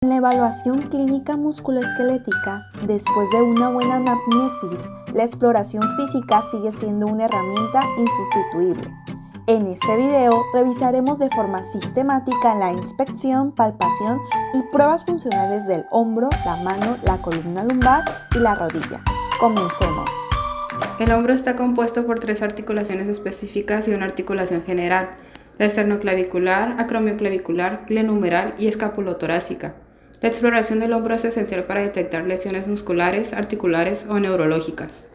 En la evaluación clínica musculoesquelética, después de una buena anamnesis, la exploración física sigue siendo una herramienta insustituible. En este video revisaremos de forma sistemática la inspección, palpación y pruebas funcionales del hombro, la mano, la columna lumbar y la rodilla. Comencemos. El hombro está compuesto por 3 articulaciones específicas y una articulación general: la esternoclavicular, acromioclavicular, glenohumeral y escapulotorácica. La exploración del hombro es esencial para detectar lesiones musculares, articulares o neurológicas.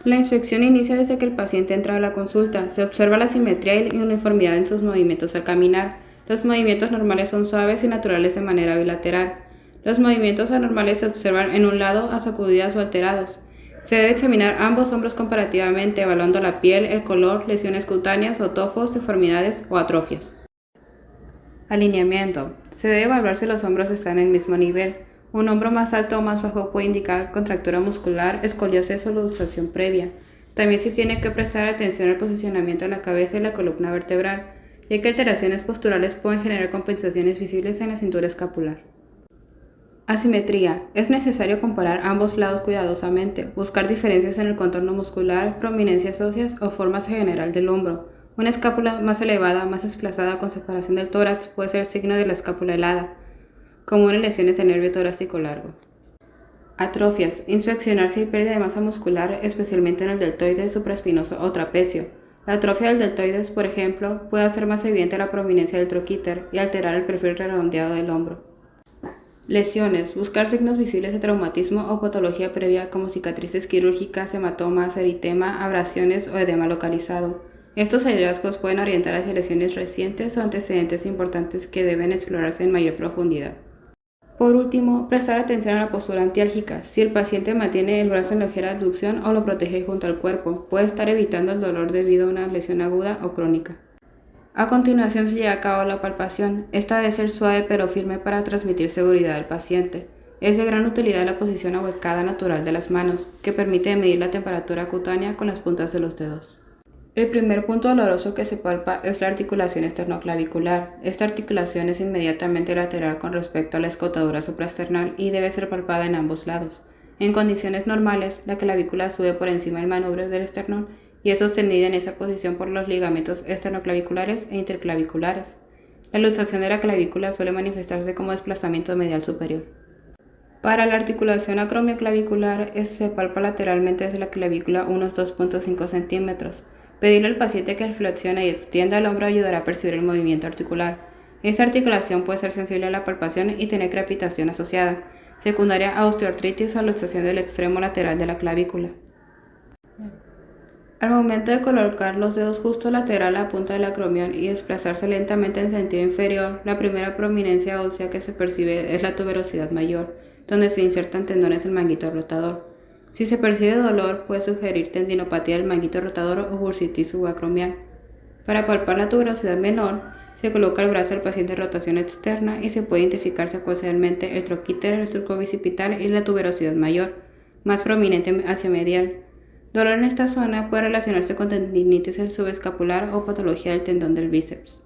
La inspección inicia desde que el paciente entra a la consulta. Se observa la simetría y uniformidad en sus movimientos al caminar. Los movimientos normales son suaves y naturales de manera bilateral. Los movimientos anormales se observan en un lado a sacudidas o alterados. Se debe examinar ambos hombros comparativamente, evaluando la piel, el color, lesiones cutáneas o tofos, deformidades o atrofias. Alineamiento. Se debe evaluar si los hombros están en el mismo nivel. Un hombro más alto o más bajo puede indicar contractura muscular, escoliosis o luxación previa. También se tiene que prestar atención al posicionamiento de la cabeza y la columna vertebral, ya que alteraciones posturales pueden generar compensaciones visibles en la cintura escapular. Asimetría. Es necesario comparar ambos lados cuidadosamente, buscar diferencias en el contorno muscular, prominencias óseas o formas en general del hombro. Una escápula más elevada, más desplazada con separación del tórax puede ser signo de la escápula helada, común en lesiones del nervio torácico largo. Atrofias. Inspeccionar si hay pérdida de masa muscular, especialmente en el deltoide, supraespinoso o trapecio. La atrofia del deltoides, por ejemplo, puede hacer más evidente la prominencia del troquíter y alterar el perfil redondeado del hombro. Lesiones. Buscar signos visibles de traumatismo o patología previa como cicatrices quirúrgicas, hematomas, eritema, abrasiones o edema localizado. Estos hallazgos pueden orientar hacia lesiones recientes o antecedentes importantes que deben explorarse en mayor profundidad. Por último, prestar atención a la postura antiálgica. Si el paciente mantiene el brazo en ligera abducción o lo protege junto al cuerpo, puede estar evitando el dolor debido a una lesión aguda o crónica. A continuación se lleva a cabo la palpación. Esta debe ser suave pero firme para transmitir seguridad al paciente. Es de gran utilidad la posición ahuecada natural de las manos, que permite medir la temperatura cutánea con las puntas de los dedos. El primer punto doloroso que se palpa es la articulación esternoclavicular. Esta articulación es inmediatamente lateral con respecto a la escotadura supraesternal y debe ser palpada en ambos lados. En condiciones normales, la clavícula sube por encima del manubrio del esternón y es sostenida en esa posición por los ligamentos esternoclaviculares e interclaviculares. La luxación de la clavícula suele manifestarse como desplazamiento medial superior. Para la articulación acromioclavicular se palpa lateralmente desde la clavícula unos 2.5 centímetros. Pedirle al paciente que flexione y extienda el hombro ayudará a percibir el movimiento articular. Esta articulación puede ser sensible a la palpación y tener crepitación asociada, secundaria a osteoartritis o luxación del extremo lateral de la clavícula. Al momento de colocar los dedos justo lateral a la punta del acromión y desplazarse lentamente en sentido inferior, la primera prominencia ósea que se percibe es la tuberosidad mayor, donde se insertan tendones del manguito rotador. Si se percibe dolor, puede sugerir tendinopatía del manguito rotador o bursitis subacromial. Para palpar la tuberosidad menor, se coloca el brazo del paciente en rotación externa y se puede identificar secuencialmente el troquíter, el surco bicipital y la tuberosidad mayor, más prominente hacia medial. Dolor en esta zona puede relacionarse con tendinitis subescapular o patología del tendón del bíceps.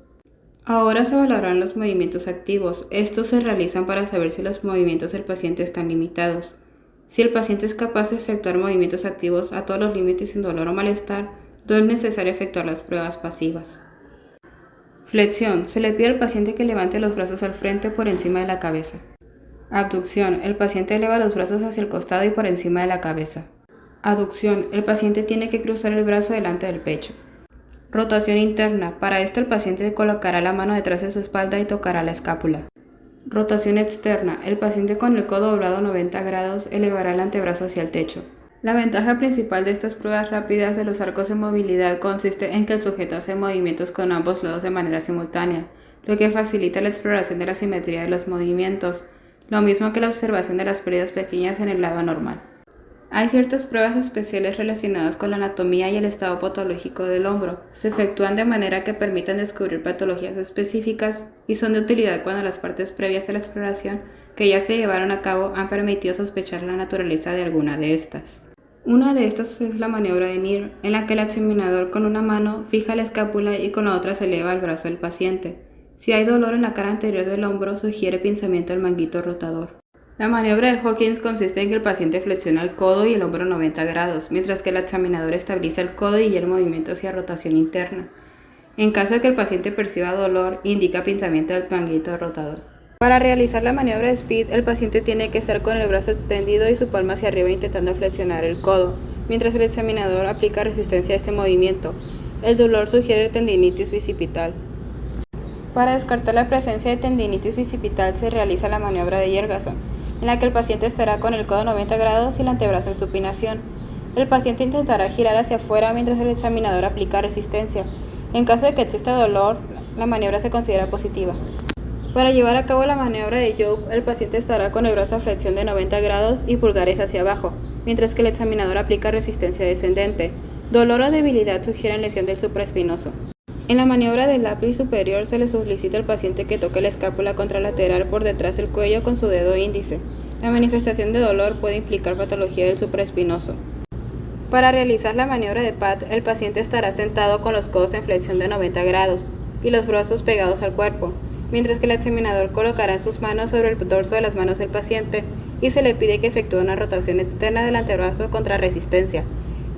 Ahora se evaluarán los movimientos activos. Estos se realizan para saber si los movimientos del paciente están limitados. Si el paciente es capaz de efectuar movimientos activos a todos los límites sin dolor o malestar, no es necesario efectuar las pruebas pasivas. Flexión. Se le pide al paciente que levante los brazos al frente por encima de la cabeza. Abducción. El paciente eleva los brazos hacia el costado y por encima de la cabeza. Aducción. El paciente tiene que cruzar el brazo delante del pecho. Rotación interna. Para esto el paciente colocará la mano detrás de su espalda y tocará la escápula. Rotación externa. El paciente con el codo doblado 90 grados elevará el antebrazo hacia el techo. La ventaja principal de estas pruebas rápidas de los arcos de movilidad consiste en que el sujeto hace movimientos con ambos lados de manera simultánea, lo que facilita la exploración de la simetría de los movimientos, lo mismo que la observación de las pérdidas pequeñas en el lado anormal. Hay ciertas pruebas especiales relacionadas con la anatomía y el estado patológico del hombro. Se efectúan de manera que permitan descubrir patologías específicas y son de utilidad cuando las partes previas de la exploración que ya se llevaron a cabo han permitido sospechar la naturaleza de alguna de estas. Una de estas es la maniobra de Neer, en la que el examinador con una mano fija la escápula y con la otra se eleva el brazo del paciente. Si hay dolor en la cara anterior del hombro, sugiere pinzamiento del manguito rotador. La maniobra de Hawkins consiste en que el paciente flexiona el codo y el hombro 90 grados, mientras que el examinador estabiliza el codo y el movimiento hacia rotación interna. En caso de que el paciente perciba dolor, indica pinzamiento del manguito rotador. Para realizar la maniobra de Speed, el paciente tiene que estar con el brazo extendido y su palma hacia arriba intentando flexionar el codo, mientras el examinador aplica resistencia a este movimiento. El dolor sugiere tendinitis bicipital. Para descartar la presencia de tendinitis bicipital se realiza la maniobra de Yergason, en la que el paciente estará con el codo 90 grados y el antebrazo en supinación. El paciente intentará girar hacia afuera mientras el examinador aplica resistencia. En caso de que exista dolor, la maniobra se considera positiva. Para llevar a cabo la maniobra de Yoke, el paciente estará con el brazo a flexión de 90 grados y pulgares hacia abajo, mientras que el examinador aplica resistencia descendente. Dolor o debilidad sugieren lesión del supraespinoso. En la maniobra del lápiz superior se le solicita al paciente que toque la escápula contralateral por detrás del cuello con su dedo índice. La manifestación de dolor puede implicar patología del supraespinoso. Para realizar la maniobra de PAT, el paciente estará sentado con los codos en flexión de 90 grados y los brazos pegados al cuerpo, mientras que el examinador colocará sus manos sobre el dorso de las manos del paciente y se le pide que efectúe una rotación externa del antebrazo contra resistencia.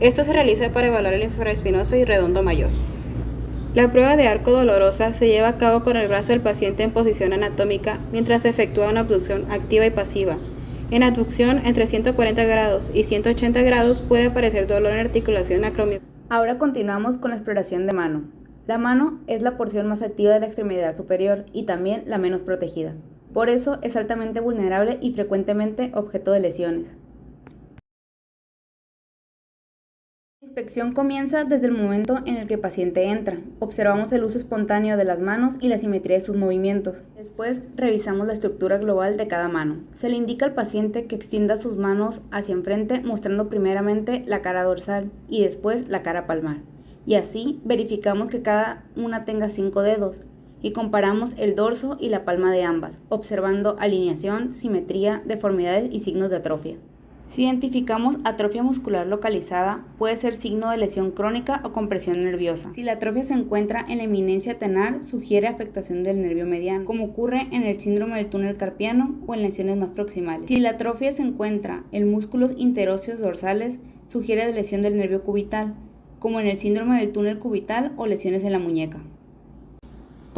Esto se realiza para evaluar el infraespinoso y redondo mayor. La prueba de arco dolorosa se lleva a cabo con el brazo del paciente en posición anatómica mientras se efectúa una abducción activa y pasiva. En abducción entre 140 grados y 180 grados puede aparecer dolor en articulación acromiocárdica. Ahora continuamos con la exploración de mano. La mano es la porción más activa de la extremidad superior y también la menos protegida. Por eso es altamente vulnerable y frecuentemente objeto de lesiones. La inspección comienza desde el momento en el que el paciente entra. Observamos el uso espontáneo de las manos y la simetría de sus movimientos. Después revisamos la estructura global de cada mano. Se le indica al paciente que extienda sus manos hacia enfrente mostrando primeramente la cara dorsal y después la cara palmar. Y así verificamos que cada una tenga 5 dedos y comparamos el dorso y la palma de ambas, observando alineación, simetría, deformidades y signos de atrofia. Si identificamos atrofia muscular localizada, puede ser signo de lesión crónica o compresión nerviosa. Si la atrofia se encuentra en la eminencia tenar, sugiere afectación del nervio mediano, como ocurre en el síndrome del túnel carpiano o en lesiones más proximales. Si la atrofia se encuentra en músculos interóseos dorsales, sugiere lesión del nervio cubital, como en el síndrome del túnel cubital o lesiones en la muñeca.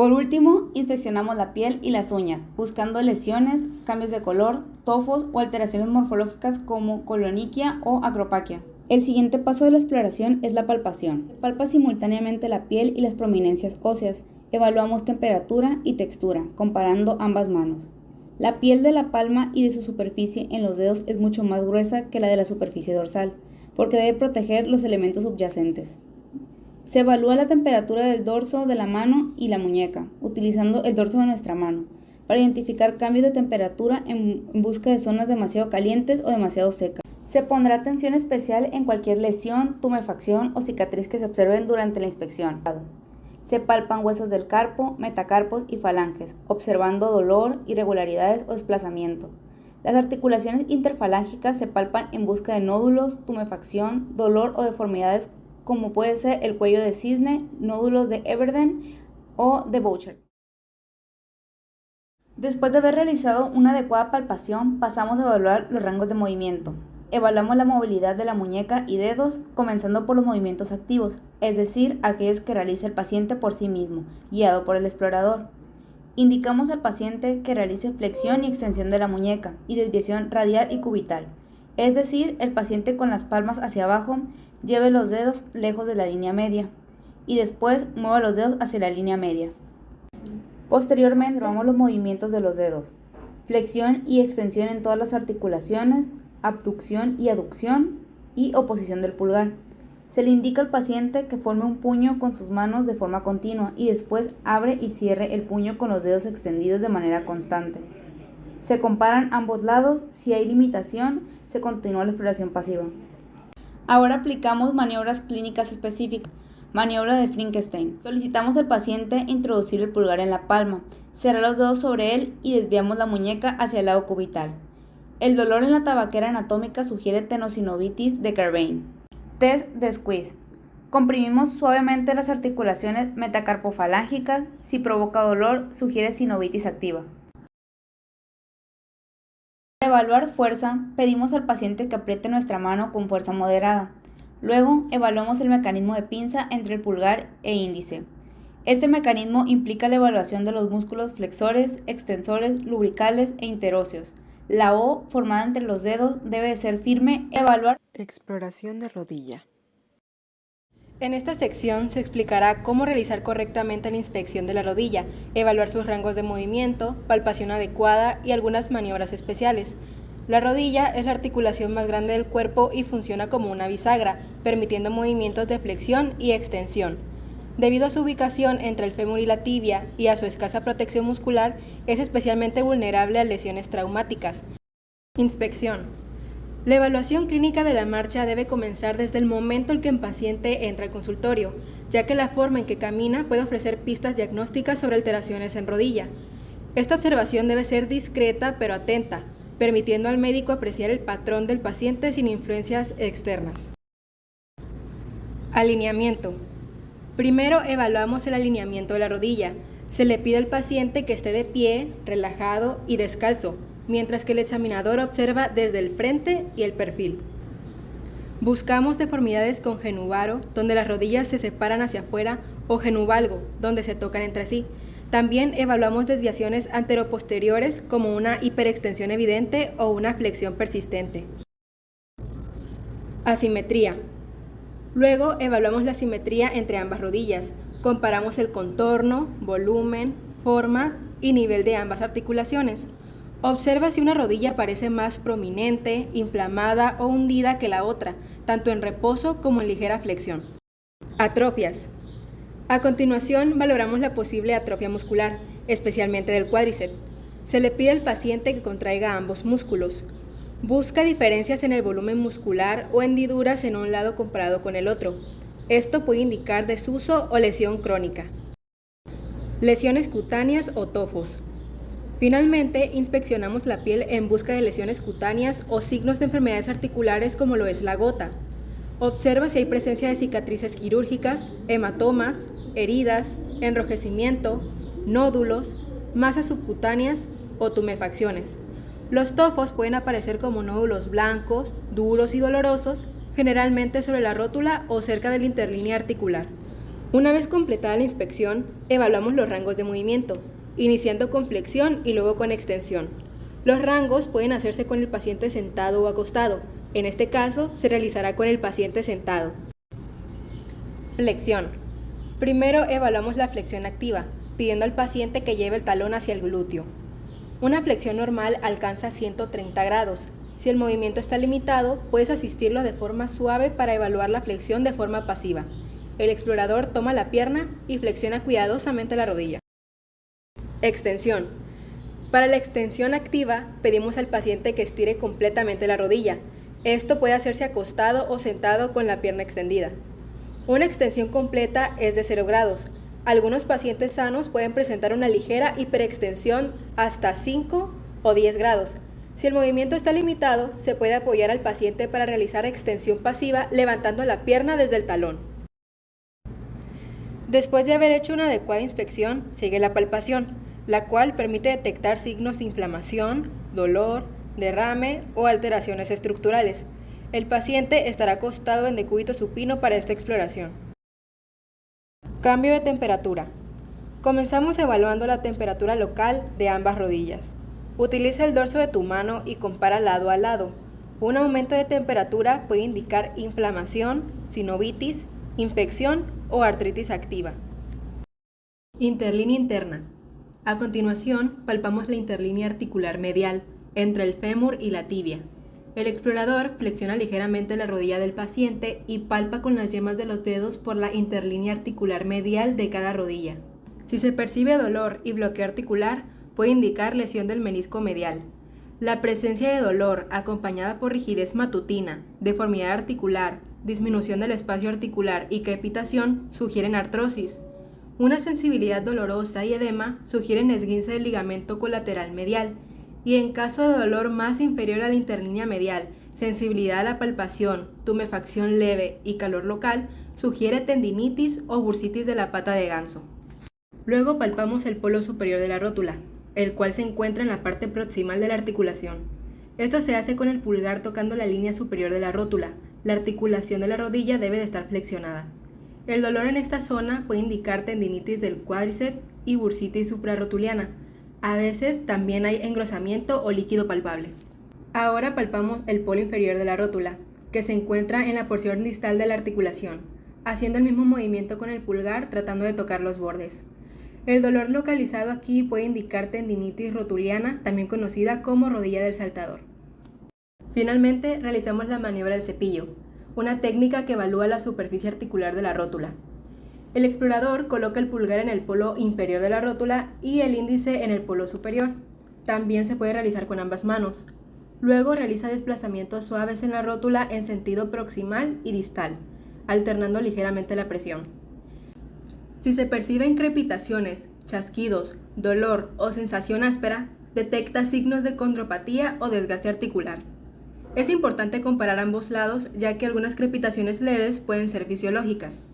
Por último, inspeccionamos la piel y las uñas, buscando lesiones, cambios de color, tofos o alteraciones morfológicas como coloniquia o acropaquia. El siguiente paso de la exploración es la palpación. Se palpa simultáneamente la piel y las prominencias óseas. Evaluamos temperatura y textura, comparando ambas manos. La piel de la palma y de su superficie en los dedos es mucho más gruesa que la de la superficie dorsal, porque debe proteger los elementos subyacentes. Se evalúa la temperatura del dorso de la mano y la muñeca, utilizando el dorso de nuestra mano, para identificar cambios de temperatura en busca de zonas demasiado calientes o demasiado secas. Se pondrá atención especial en cualquier lesión, tumefacción o cicatriz que se observen durante la inspección. Se palpan huesos del carpo, metacarpos y falanges, observando dolor, irregularidades o desplazamiento. Las articulaciones interfalángicas se palpan en busca de nódulos, tumefacción, dolor o deformidades como puede ser el cuello de cisne, nódulos de Everden o de Bouchard. Después de haber realizado una adecuada palpación, pasamos a evaluar los rangos de movimiento. Evaluamos la movilidad de la muñeca y dedos, comenzando por los movimientos activos, es decir, aquellos que realiza el paciente por sí mismo, guiado por el explorador. Indicamos al paciente que realice flexión y extensión de la muñeca y desviación radial y cubital, es decir, el paciente con las palmas hacia abajo lleve los dedos lejos de la línea media y después mueva los dedos hacia la línea media. Posteriormente observamos los movimientos de los dedos, flexión y extensión en todas las articulaciones, abducción y aducción y oposición del pulgar. Se le indica al paciente que forme un puño con sus manos de forma continua y después abre y cierre el puño con los dedos extendidos de manera constante. Se comparan ambos lados, si hay limitación, se continúa la exploración pasiva. Ahora aplicamos maniobras clínicas específicas. Maniobra de Frankenstein. Solicitamos al paciente introducir el pulgar en la palma, cerrar los dedos sobre él y desviamos la muñeca hacia el lado cubital. El dolor en la tabaquera anatómica sugiere tenosinovitis de Carbain. Test de Squeeze. Comprimimos suavemente las articulaciones metacarpofalángicas. Si provoca dolor, sugiere sinovitis activa. Para evaluar fuerza, pedimos al paciente que apriete nuestra mano con fuerza moderada. Luego, evaluamos el mecanismo de pinza entre el pulgar e índice. Este mecanismo implica la evaluación de los músculos flexores, extensores, lubricales e interóseos. La O formada entre los dedos debe ser firme. Evaluar. Exploración de rodilla. En esta sección se explicará cómo realizar correctamente la inspección de la rodilla, evaluar sus rangos de movimiento, palpación adecuada y algunas maniobras especiales. La rodilla es la articulación más grande del cuerpo y funciona como una bisagra, permitiendo movimientos de flexión y extensión. Debido a su ubicación entre el fémur y la tibia y a su escasa protección muscular, es especialmente vulnerable a lesiones traumáticas. Inspección. La evaluación clínica de la marcha debe comenzar desde el momento en que el paciente entra al consultorio, ya que la forma en que camina puede ofrecer pistas diagnósticas sobre alteraciones en rodilla. Esta observación debe ser discreta pero atenta, permitiendo al médico apreciar el patrón del paciente sin influencias externas. Alineamiento. Primero evaluamos el alineamiento de la rodilla. Se le pide al paciente que esté de pie, relajado y descalzo, mientras que el examinador observa desde el frente y el perfil. Buscamos deformidades con genuvaro, donde las rodillas se separan hacia afuera, o genuvalgo, donde se tocan entre sí. También evaluamos desviaciones anteroposteriores como una hiperextensión evidente o una flexión persistente. Asimetría. Luego evaluamos la simetría entre ambas rodillas. Comparamos el contorno, volumen, forma y nivel de ambas articulaciones. Observa si una rodilla parece más prominente, inflamada o hundida que la otra, tanto en reposo como en ligera flexión. Atrofias. A continuación, valoramos la posible atrofia muscular, especialmente del cuádriceps. Se le pide al paciente que contraiga ambos músculos. Busca diferencias en el volumen muscular o hendiduras en un lado comparado con el otro. Esto puede indicar desuso o lesión crónica. Lesiones cutáneas o tofos. Finalmente, inspeccionamos la piel en busca de lesiones cutáneas o signos de enfermedades articulares como lo es la gota. Observa si hay presencia de cicatrices quirúrgicas, hematomas, heridas, enrojecimiento, nódulos, masas subcutáneas o tumefacciones. Los tofos pueden aparecer como nódulos blancos, duros y dolorosos, generalmente sobre la rótula o cerca de la interlínea articular. Una vez completada la inspección, evaluamos los rangos de movimiento, iniciando con flexión y luego con extensión. Los rangos pueden hacerse con el paciente sentado o acostado. En este caso, se realizará con el paciente sentado. Flexión. Primero evaluamos la flexión activa, pidiendo al paciente que lleve el talón hacia el glúteo. Una flexión normal alcanza 130 grados. Si el movimiento está limitado, puedes asistirlo de forma suave para evaluar la flexión de forma pasiva. El explorador toma la pierna y flexiona cuidadosamente la rodilla. Extensión. Para la extensión activa, pedimos al paciente que estire completamente la rodilla. Esto puede hacerse acostado o sentado con la pierna extendida. Una extensión completa es de 0 grados. Algunos pacientes sanos pueden presentar una ligera hiperextensión hasta 5 o 10 grados. Si el movimiento está limitado, se puede apoyar al paciente para realizar extensión pasiva levantando la pierna desde el talón. Después de haber hecho una adecuada inspección, sigue la palpación, la cual permite detectar signos de inflamación, dolor, derrame o alteraciones estructurales. El paciente estará acostado en decúbito supino para esta exploración. Cambio de temperatura. Comenzamos evaluando la temperatura local de ambas rodillas. Utiliza el dorso de tu mano y compara lado a lado. Un aumento de temperatura puede indicar inflamación, sinovitis, infección o artritis activa. Interlínea interna. A continuación, palpamos la interlínea articular medial, entre el fémur y la tibia. El explorador flexiona ligeramente la rodilla del paciente y palpa con las yemas de los dedos por la interlínea articular medial de cada rodilla. Si se percibe dolor y bloqueo articular, puede indicar lesión del menisco medial. La presencia de dolor, acompañada por rigidez matutina, deformidad articular, disminución del espacio articular y crepitación, sugieren artrosis. Una sensibilidad dolorosa y edema sugieren esguince del ligamento colateral medial. Y en caso de dolor más inferior a la interlínea medial, sensibilidad a la palpación, tumefacción leve y calor local, sugiere tendinitis o bursitis de la pata de ganso. Luego palpamos el polo superior de la rótula, el cual se encuentra en la parte proximal de la articulación. Esto se hace con el pulgar tocando la línea superior de la rótula. La articulación de la rodilla debe de estar flexionada. El dolor en esta zona puede indicar tendinitis del cuádriceps y bursitis suprarrotuliana. A veces también hay engrosamiento o líquido palpable. Ahora palpamos el polo inferior de la rótula, que se encuentra en la porción distal de la articulación, haciendo el mismo movimiento con el pulgar tratando de tocar los bordes. El dolor localizado aquí puede indicar tendinitis rotuliana, también conocida como rodilla del saltador. Finalmente, realizamos la maniobra del cepillo, una técnica que evalúa la superficie articular de la rótula. El explorador coloca el pulgar en el polo inferior de la rótula y el índice en el polo superior. También se puede realizar con ambas manos. Luego realiza desplazamientos suaves en la rótula en sentido proximal y distal, alternando ligeramente la presión. Si se perciben crepitaciones, chasquidos, dolor o sensación áspera, detecta signos de condropatía o desgaste articular. Es importante comparar ambos lados, ya que algunas crepitaciones leves pueden ser fisiológicas.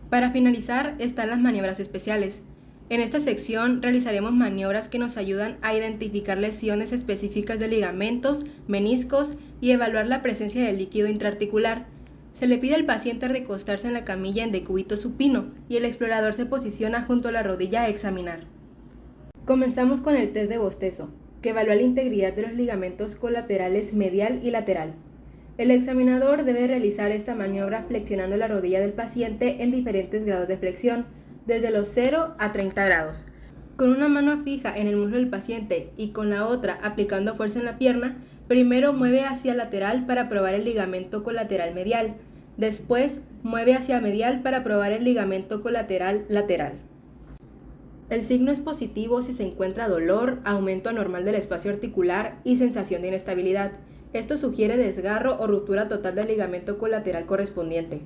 Para finalizar están las maniobras especiales. En esta sección realizaremos maniobras que nos ayudan a identificar lesiones específicas de ligamentos, meniscos y evaluar la presencia de líquido intraarticular. Se le pide al paciente recostarse en la camilla en decúbito supino y el explorador se posiciona junto a la rodilla a examinar. Comenzamos con el test de bostezo, que evalúa la integridad de los ligamentos colaterales medial y lateral. El examinador debe realizar esta maniobra flexionando la rodilla del paciente en diferentes grados de flexión, desde los 0 a 30 grados. Con una mano fija en el muslo del paciente y con la otra aplicando fuerza en la pierna, primero mueve hacia lateral para probar el ligamento colateral medial, después mueve hacia medial para probar el ligamento colateral lateral. El signo es positivo si se encuentra dolor, aumento anormal del espacio articular y sensación de inestabilidad. Esto sugiere desgarro o ruptura total del ligamento colateral correspondiente.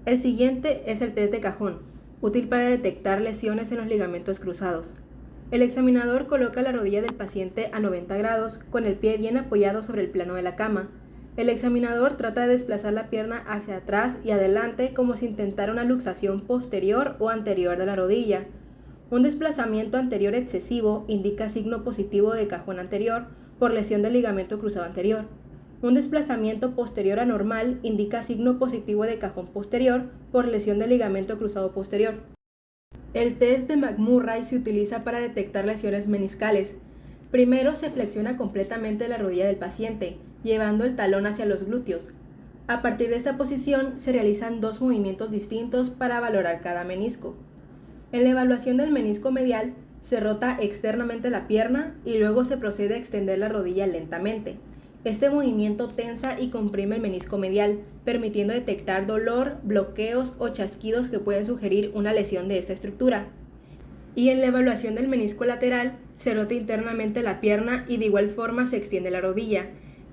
El siguiente es el test de cajón, útil para detectar lesiones en los ligamentos cruzados. El examinador coloca la rodilla del paciente a 90 grados, con el pie bien apoyado sobre el plano de la cama. El examinador trata de desplazar la pierna hacia atrás y adelante como si intentara una luxación posterior o anterior de la rodilla. Un desplazamiento anterior excesivo indica signo positivo de cajón anterior por lesión del ligamento cruzado anterior. Un desplazamiento posterior anormal indica signo positivo de cajón posterior por lesión del ligamento cruzado posterior. El test de McMurray se utiliza para detectar lesiones meniscales. Primero se flexiona completamente la rodilla del paciente, llevando el talón hacia los glúteos. A partir de esta posición se realizan dos movimientos distintos para valorar cada menisco. En la evaluación del menisco medial se rota externamente la pierna y luego se procede a extender la rodilla lentamente. Este movimiento tensa y comprime el menisco medial, permitiendo detectar dolor, bloqueos o chasquidos que pueden sugerir una lesión de esta estructura. Y en la evaluación del menisco lateral, se rota internamente la pierna y de igual forma se extiende la rodilla.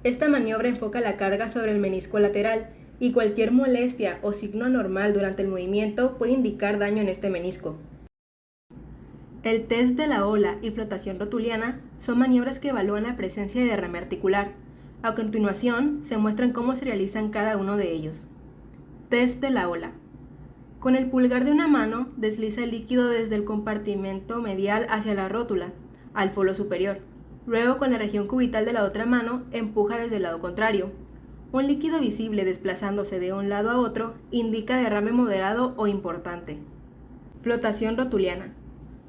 Esta maniobra enfoca la carga sobre el menisco lateral y cualquier molestia o signo anormal durante el movimiento puede indicar daño en este menisco. El test de la ola y flotación rotuliana son maniobras que evalúan la presencia de derrame articular. A continuación, se muestran cómo se realizan cada uno de ellos. Test de la ola. Con el pulgar de una mano, desliza el líquido desde el compartimento medial hacia la rótula, al polo superior. Luego, con la región cubital de la otra mano, empuja desde el lado contrario. Un líquido visible desplazándose de un lado a otro indica derrame moderado o importante. Flotación rotuliana.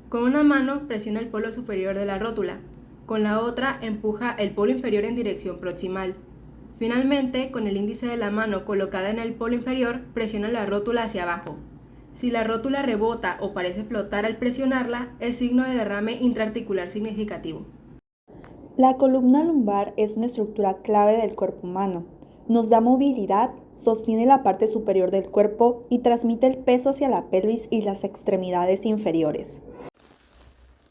Con una mano presiona el polo superior de la rótula. Con la otra empuja el polo inferior en dirección proximal. Finalmente, con el índice de la mano colocada en el polo inferior, presiona la rótula hacia abajo. Si la rótula rebota o parece flotar al presionarla, es signo de derrame intraarticular significativo. La columna lumbar es una estructura clave del cuerpo humano. Nos da movilidad, sostiene la parte superior del cuerpo y transmite el peso hacia la pelvis y las extremidades inferiores.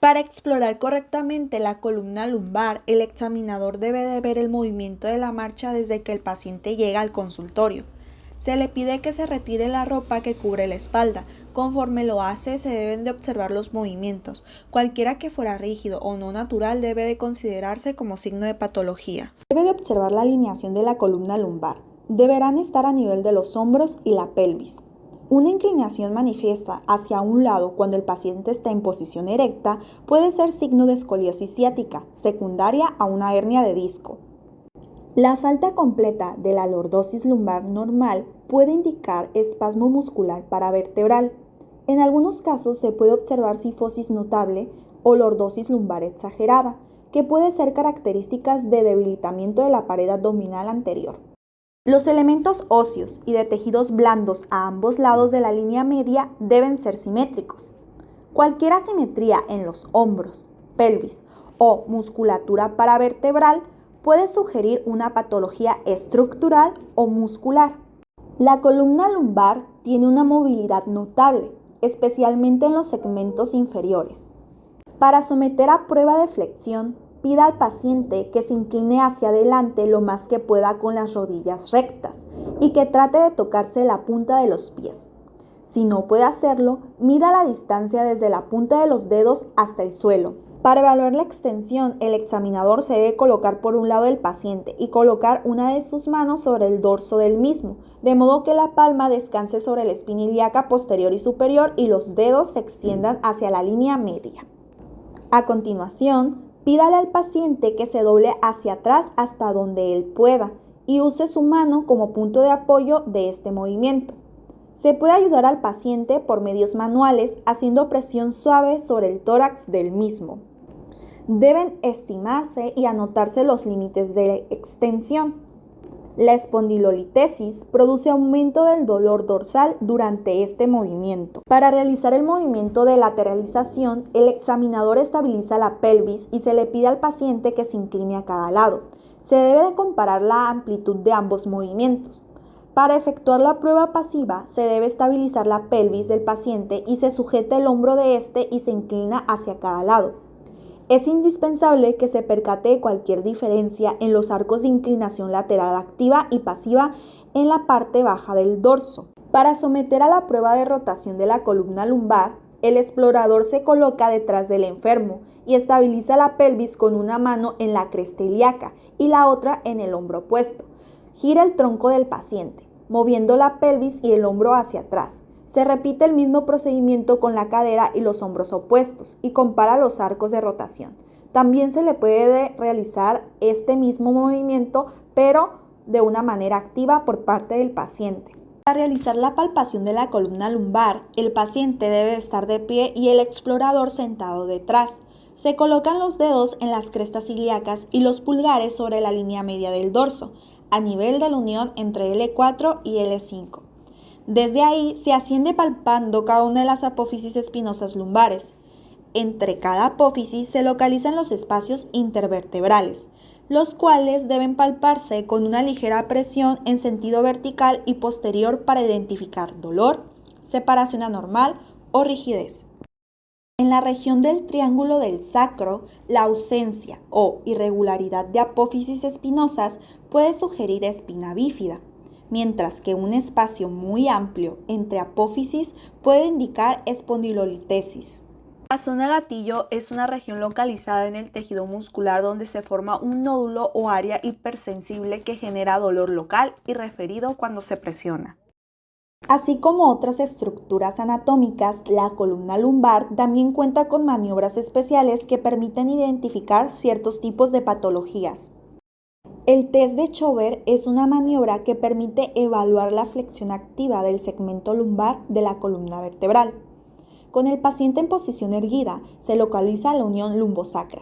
Para explorar correctamente la columna lumbar, el examinador debe de ver el movimiento de la marcha desde que el paciente llega al consultorio. Se le pide que se retire la ropa que cubre la espalda. Conforme lo hace, se deben de observar los movimientos. Cualquiera que fuera rígido o no natural debe de considerarse como signo de patología. Debe de observar la alineación de la columna lumbar. Deberán estar a nivel de los hombros y la pelvis. Una inclinación manifiesta hacia un lado cuando el paciente está en posición erecta puede ser signo de escoliosis ciática, secundaria a una hernia de disco. La falta completa de la lordosis lumbar normal puede indicar espasmo muscular paravertebral. En algunos casos se puede observar cifosis notable o lordosis lumbar exagerada, que puede ser características de debilitamiento de la pared abdominal anterior. Los elementos óseos y de tejidos blandos a ambos lados de la línea media deben ser simétricos. Cualquier asimetría en los hombros, pelvis o musculatura paravertebral puede sugerir una patología estructural o muscular. La columna lumbar tiene una movilidad notable, especialmente en los segmentos inferiores. Para someter a prueba de flexión, pida al paciente que se incline hacia adelante lo más que pueda con las rodillas rectas y que trate de tocarse la punta de los pies. Si no puede hacerlo, mida la distancia desde la punta de los dedos hasta el suelo. Para evaluar la extensión, el examinador se debe colocar por un lado del paciente y colocar una de sus manos sobre el dorso del mismo, de modo que la palma descanse sobre la espina ilíaca posterior y superior y los dedos se extiendan hacia la línea media. A continuación, pídale al paciente que se doble hacia atrás hasta donde él pueda y use su mano como punto de apoyo de este movimiento. Se puede ayudar al paciente por medios manuales haciendo presión suave sobre el tórax del mismo. Deben estimarse y anotarse los límites de extensión. La espondilolitesis produce aumento del dolor dorsal durante este movimiento. Para realizar el movimiento de lateralización, el examinador estabiliza la pelvis y se le pide al paciente que se incline a cada lado. Se debe de comparar la amplitud de ambos movimientos. Para efectuar la prueba pasiva, se debe estabilizar la pelvis del paciente y se sujeta el hombro de este y se inclina hacia cada lado. Es indispensable que se percate de cualquier diferencia en los arcos de inclinación lateral activa y pasiva en la parte baja del dorso. Para someter a la prueba de rotación de la columna lumbar, el explorador se coloca detrás del enfermo y estabiliza la pelvis con una mano en la cresta ilíaca y la otra en el hombro opuesto. Gira el tronco del paciente, moviendo la pelvis y el hombro hacia atrás. Se repite el mismo procedimiento con la cadera y los hombros opuestos y compara los arcos de rotación. También se le puede realizar este mismo movimiento, pero de una manera activa por parte del paciente. Para realizar la palpación de la columna lumbar, el paciente debe estar de pie y el explorador sentado detrás. Se colocan los dedos en las crestas ilíacas y los pulgares sobre la línea media del dorso, a nivel de la unión entre L4 y L5. Desde ahí se asciende palpando cada una de las apófisis espinosas lumbares. Entre cada apófisis se localizan los espacios intervertebrales, los cuales deben palparse con una ligera presión en sentido vertical y posterior para identificar dolor, separación anormal o rigidez. En la región del triángulo del sacro, la ausencia o irregularidad de apófisis espinosas puede sugerir espina bífida, mientras que un espacio muy amplio entre apófisis puede indicar espondilolitesis. La zona gatillo es una región localizada en el tejido muscular donde se forma un nódulo o área hipersensible que genera dolor local y referido cuando se presiona. Así como otras estructuras anatómicas, la columna lumbar también cuenta con maniobras especiales que permiten identificar ciertos tipos de patologías. El test de Chover es una maniobra que permite evaluar la flexión activa del segmento lumbar de la columna vertebral. Con el paciente en posición erguida, se localiza la unión lumbosacra.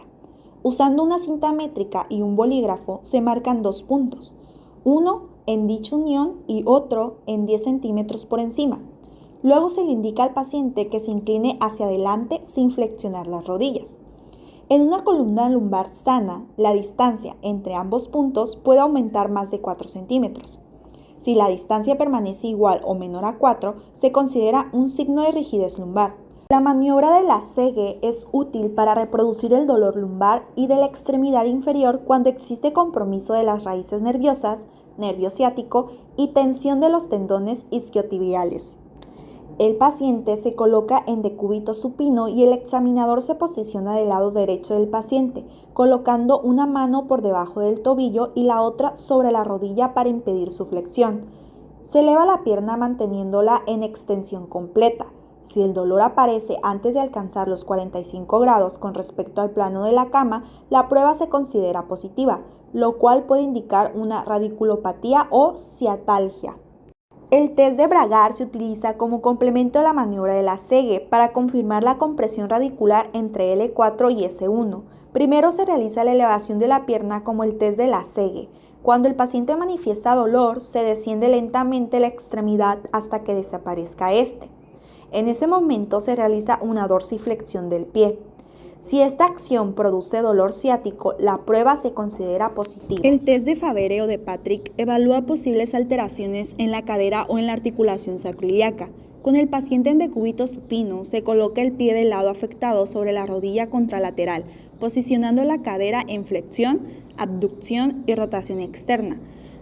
Usando una cinta métrica y un bolígrafo, se marcan dos puntos, uno en dicha unión y otro en 10 centímetros por encima. Luego se le indica al paciente que se incline hacia adelante sin flexionar las rodillas. En una columna lumbar sana, la distancia entre ambos puntos puede aumentar más de 4 centímetros. Si la distancia permanece igual o menor a 4, se considera un signo de rigidez lumbar. La maniobra de la Segue es útil para reproducir el dolor lumbar y de la extremidad inferior cuando existe compromiso de las raíces nerviosas, nervio ciático y tensión de los tendones isquiotibiales. El paciente se coloca en decúbito supino y el examinador se posiciona del lado derecho del paciente, colocando una mano por debajo del tobillo y la otra sobre la rodilla para impedir su flexión. Se eleva la pierna manteniéndola en extensión completa. Si el dolor aparece antes de alcanzar los 45 grados con respecto al plano de la cama, la prueba se considera positiva, lo cual puede indicar una radiculopatía o ciatalgia. El test de Bragar se utiliza como complemento a la maniobra de la Segge para confirmar la compresión radicular entre L4 y S1. Primero se realiza la elevación de la pierna como el test de la Segge. Cuando el paciente manifiesta dolor, se desciende lentamente la extremidad hasta que desaparezca este. En ese momento se realiza una dorsiflexión del pie. Si esta acción produce dolor ciático, la prueba se considera positiva. El test de Favere o de Patrick evalúa posibles alteraciones en la cadera o en la articulación sacroiliaca. Con el paciente en decúbito supino, se coloca el pie del lado afectado sobre la rodilla contralateral, posicionando la cadera en flexión, abducción y rotación externa.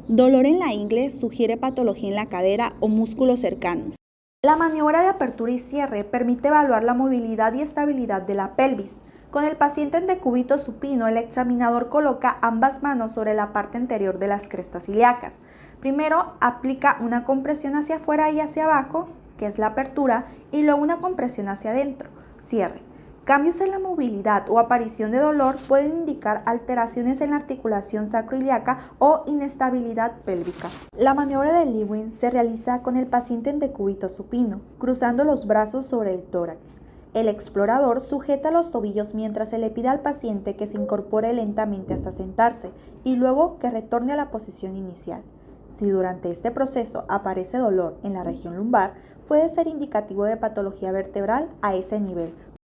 Dolor en la ingle sugiere patología en la cadera o músculos cercanos. La maniobra de apertura y cierre permite evaluar la movilidad y estabilidad de la pelvis. Con el paciente en decúbito supino, el examinador coloca ambas manos sobre la parte anterior de las crestas ilíacas. Primero aplica una compresión hacia afuera y hacia abajo, que es la apertura, y luego una compresión hacia adentro, cierre. Cambios en la movilidad o aparición de dolor pueden indicar alteraciones en la articulación sacroiliaca o inestabilidad pélvica. La maniobra de Lewin se realiza con el paciente en decúbito supino, cruzando los brazos sobre el tórax. El explorador sujeta los tobillos mientras se le pide al paciente que se incorpore lentamente hasta sentarse y luego que retorne a la posición inicial. Si durante este proceso aparece dolor en la región lumbar, puede ser indicativo de patología vertebral a ese nivel.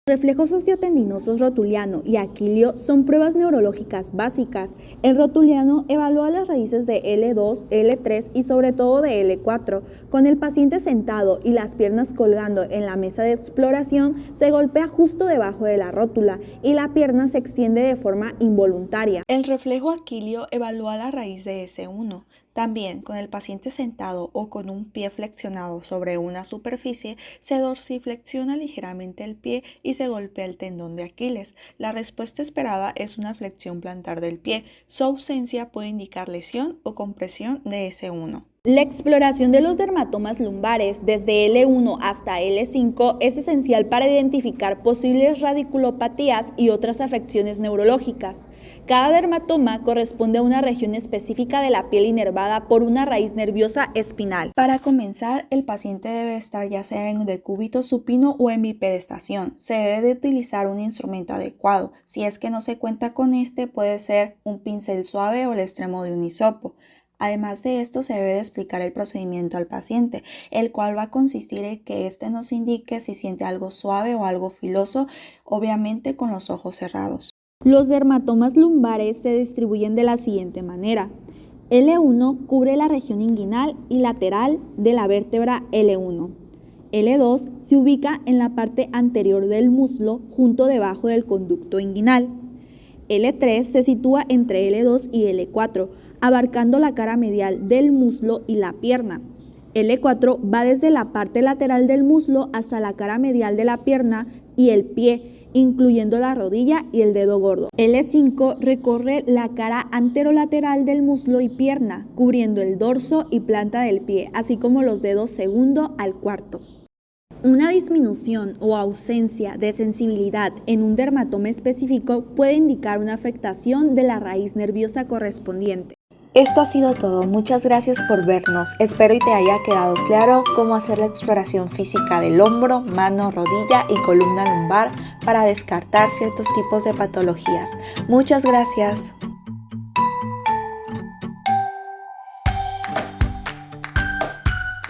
Reflejos osteotendinosos rotuliano y aquilio son pruebas neurológicas básicas. El rotuliano evalúa las raíces de L2, L3 y sobre todo de L4. Con el paciente sentado y las piernas colgando en la mesa de exploración, se golpea justo debajo de la rótula y la pierna se extiende de forma involuntaria. El reflejo aquilio evalúa la raíz de S1. También, con el paciente sentado o con un pie flexionado sobre una superficie, se dorsiflexiona ligeramente el pie y se golpea el tendón de Aquiles. La respuesta esperada es una flexión plantar del pie. Su ausencia puede indicar lesión o compresión de S1. La exploración de los dermatomas lumbares desde L1 hasta L5 es esencial para identificar posibles radiculopatías y otras afecciones neurológicas. Cada dermatoma corresponde a una región específica de la piel inervada por una raíz nerviosa espinal. Para comenzar, el paciente debe estar ya sea en decúbito supino o en bipedestación. Se debe de utilizar un instrumento adecuado. Si es que no se cuenta con este, puede ser un pincel suave o el extremo de un hisopo. Además de esto, se debe de explicar el procedimiento al paciente, el cual va a consistir en que éste nos indique si siente algo suave o algo filoso, obviamente con los ojos cerrados. Los dermatomas lumbares se distribuyen de la siguiente manera. L1 cubre la región inguinal y lateral de la vértebra L1. L2 se ubica en la parte anterior del muslo, junto debajo del conducto inguinal. L3 se sitúa entre L2 y L4, abarcando la cara medial del muslo y la pierna. L4 va desde la parte lateral del muslo hasta la cara medial de la pierna y el pie, incluyendo la rodilla y el dedo gordo. L5 recorre la cara anterolateral del muslo y pierna, cubriendo el dorso y planta del pie, así como los dedos segundo al cuarto. Una disminución o ausencia de sensibilidad en un dermatoma específico puede indicar una afectación de la raíz nerviosa correspondiente. Esto ha sido todo, muchas gracias por vernos, espero y te haya quedado claro cómo hacer la exploración física del hombro, mano, rodilla y columna lumbar para descartar ciertos tipos de patologías. Muchas gracias.